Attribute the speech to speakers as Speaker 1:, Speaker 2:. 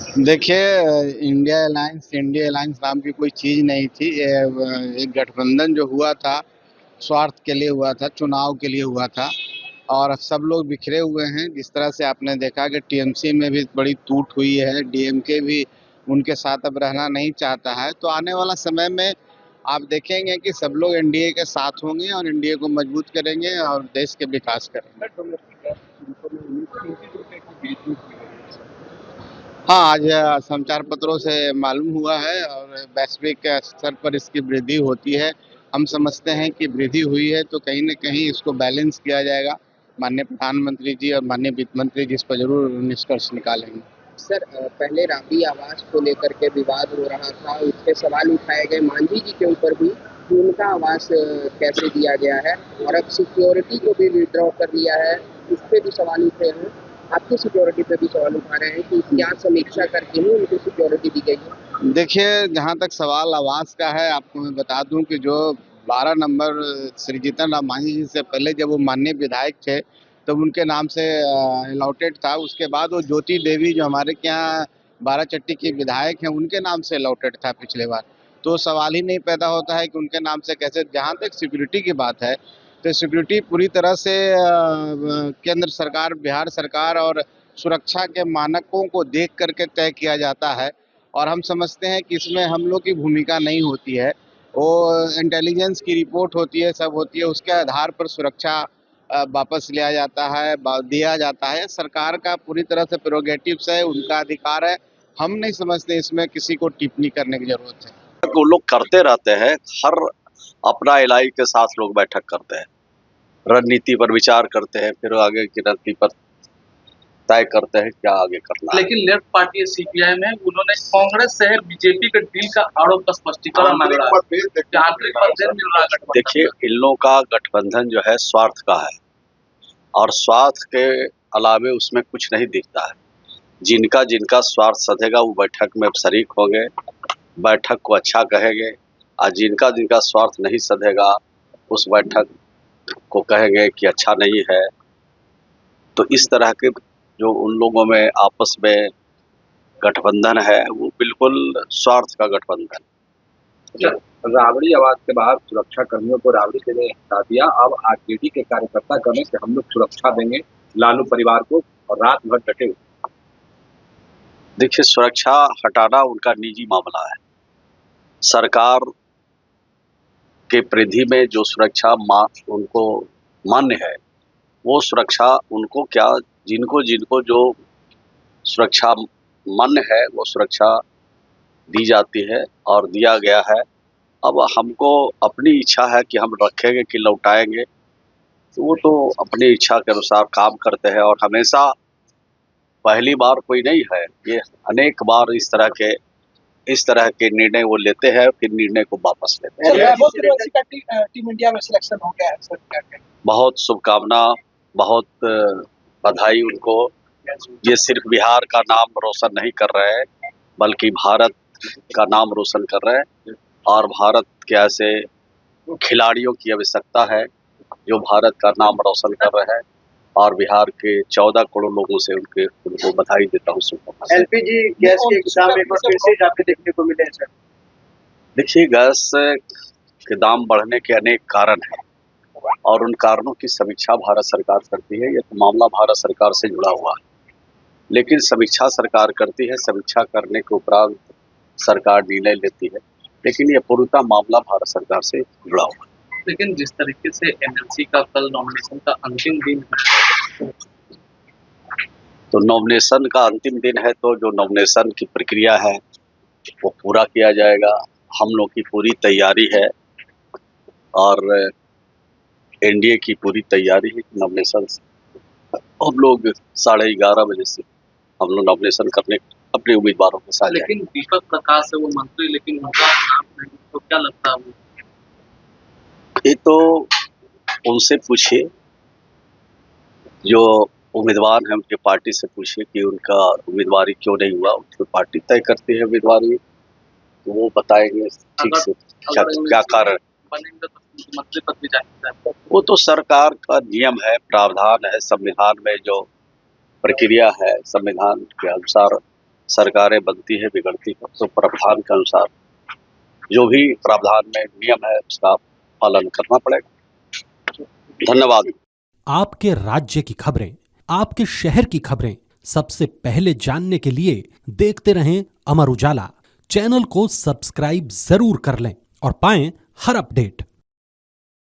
Speaker 1: देखिए, India alliance नाम की कोई चीज़ नहीं थी। एक गठबंधन जो हुआ था, स्वार्थ के लिए हुआ था, चुनाव के लिए हुआ था और सब लोग बिखरे हुए हैं। जिस तरह से आपने देखा कि टीएमसी में भी बड़ी टूट हुई है, डीएमके भी उनके साथ अब रहना नहीं चाहता है। तो आने वाला समय में आप देखेंगे कि सब लोग एनडीए के साथ होंगे और एनडीए को मजबूत करेंगे और देश के विकास करेंगे। हाँ, आज समाचार पत्रों से मालूम हुआ है और वैश्विक स्तर पर इसकी वृद्धि होती है। हम समझते हैं कि वृद्धि हुई है तो कहीं न कहीं इसको बैलेंस किया जाएगा। माननीय प्रधानमंत्री जी और माननीय वित्त मंत्री जी इस पर ज़रूर निष्कर्ष निकालेंगे।
Speaker 2: सर, पहले राबड़ी आवास को लेकर के विवाद हो रहा था, उस पे सवाल उठाए गए मांझी जी के ऊपर भी कि उनका आवास कैसे दिया गया है, और अब सिक्योरिटी को भी विड्रॉ कर लिया है, उस पे भी सवाल उठे हैं। आपकी सिक्योरिटी पे भी सवाल उठा रहे हैं कि क्या समीक्षा करके ही उनको सिक्योरिटी दी गई है?
Speaker 1: देखिए, जहाँ तक सवाल आवास का है, आपको मैं बता दूँ कि जो 12 नंबर श्री जीतन राम मांझी जी से पहले जब वो माननीय विधायक थे, तब उनके नाम से अलॉटेड था। उसके बाद वो ज्योति देवी जो हमारे के यहाँ बाराचट्टी की विधायक हैं, उनके नाम से अलॉटेड था पिछले बार। तो सवाल ही नहीं पैदा होता है कि उनके नाम से कैसे। जहाँ तक सिक्योरिटी की बात है, तो सिक्योरिटी पूरी तरह से केंद्र सरकार, बिहार सरकार और सुरक्षा के मानकों को देख कर के तय किया जाता है और हम समझते हैं कि इसमें हम लोग की भूमिका नहीं होती है। वो इंटेलिजेंस की रिपोर्ट होती है, सब होती है, उसके आधार पर सुरक्षा वापस लिया जाता है, दिया जाता है। सरकार का पूरी तरह से प्रेरोगेटिव्स है, उनका अधिकार है। हम नहीं समझते इसमें किसी को टिप्पणी करने की जरूरत है।
Speaker 3: वो लोग करते रहते हैं, हर अपना इलाके के साथ लोग बैठक करते हैं, रणनीति पर विचार करते हैं, फिर आगे की रणनीति पर तय करते हैं क्या आगे करना है।
Speaker 4: लेकिन लेफ्ट पार्टी सीपीआई में उन्होंने कांग्रेस से बीजेपी के डील का आरोप का स्पष्टीकरण मांग रहा है कि आंतरिक मतभेद मिल रहा है गठबंधन।
Speaker 3: देखिए, इन लोगों का गठबंधन जो है स्वार्थ का है और स्वार्थ के अलावे उसमें कुछ नहीं दिखता है। जिनका जिनका स्वार्थ सधेगा वो बैठक में शरीक होंगे, बैठक को अच्छा कहेंगे, और जिनका जिनका स्वार्थ नहीं सधेगा उस बैठक को कहेंगे कि अच्छा नहीं है। तो इस तरह के जो उन लोगों में आपस में गठबंधन है वो बिल्कुल स्वार्थ का गठबंधन।
Speaker 5: राबड़ी आवास के बाद सुरक्षा कर्मियों को राबड़ी से हटा दिया, अब आरजेडी के कार्यकर्ता कहें कि हम लोग सुरक्षा देंगे लालू परिवार को, और रात भर डटे हुए।
Speaker 3: देखिए, सुरक्षा हटाना उनका निजी मामला है। सरकार के परिधि में जो सुरक्षा उनको मान्य है वो सुरक्षा उनको क्या, जिनको जिनको जो सुरक्षा मान्य है वो सुरक्षा दी जाती है और दिया गया है। अब हमको अपनी इच्छा है कि हम रखेंगे कि लौटाएंगे, तो वो तो अपनी इच्छा के अनुसार काम करते हैं और हमेशा पहली बार कोई नहीं है, ये अनेक बार इस तरह के निर्णय वो लेते हैं, फिर निर्णय को वापस लेते हैं।
Speaker 4: टीम इंडिया में सिलेक्शन हो गया है सर।
Speaker 3: बहुत शुभकामना, बहुत बधाई उनको। ये सिर्फ बिहार का नाम रोशन नहीं कर रहे हैं बल्कि भारत का नाम रोशन कर रहे हैं, और भारत के ऐसे खिलाड़ियों की आवश्यकता है जो भारत का नाम रोशन कर रहे हैं, और बिहार के 14 करोड़ लोगों से उनको बधाई देता हूँ। शुभकामना।
Speaker 2: एलपीजी गैस के दाम एक बार फिर से जाके देखने को मिले सर।
Speaker 3: देखिए, गैस के दाम बढ़ने के अनेक कारण हैं और उन कारणों की समीक्षा भारत सरकार करती है। ये तो मामला भारत सरकार से जुड़ा हुआ है, लेकिन समीक्षा सरकार करती है, समीक्षा करने के उपरांत सरकार निर्णय लेती है, लेकिन ये पूर्णतः मामला भारत सरकार से जुड़ा हुआ है।
Speaker 4: लेकिन जिस तरीके से एनएलसी का कल नॉमिनेशन का अंतिम दिन है,
Speaker 3: तो नॉमिनेशन का अंतिम दिन है, तो जो नॉमिनेशन की प्रक्रिया है वो पूरा किया जाएगा। हम लोग की पूरी तैयारी है और एनडीए की पूरी तैयारी है। नॉमिनेशन हम लोग 11:30 बजे से हम लोग नॉमिनेशन करने अपने उम्मीदवारों के साथ।
Speaker 4: लेकिन दीपक प्रकाश है वो मंत्री, लेकिन उनका नाम नहीं, तो क्या लगता है?
Speaker 3: ये तो उनसे पूछिए, जो उम्मीदवार हैं उनके पार्टी से पूछिए कि उनका उम्मीदवारी क्यों नहीं हुआ। उनकी पार्टी तय करती है उम्मीदवारी, तो वो बताएंगे ठीक से क्या कारण
Speaker 4: बनेंगे तो मंत्री पद भी जाएंगे।
Speaker 3: वो तो सरकार का नियम है, प्रावधान है, संविधान में जो प्रक्रिया है संविधान के अनुसार सरकारें बनती है बिगड़ती है, तो प्रावधान के अनुसार जो भी प्रावधान में नियम है उसका पालन करना पड़ेगा। धन्यवाद।
Speaker 6: आपके राज्य की खबरें, आपके शहर की खबरें सबसे पहले जानने के लिए देखते रहें अमर उजाला। चैनल को सब्सक्राइब जरूर कर लें और पाएं हर अपडेट।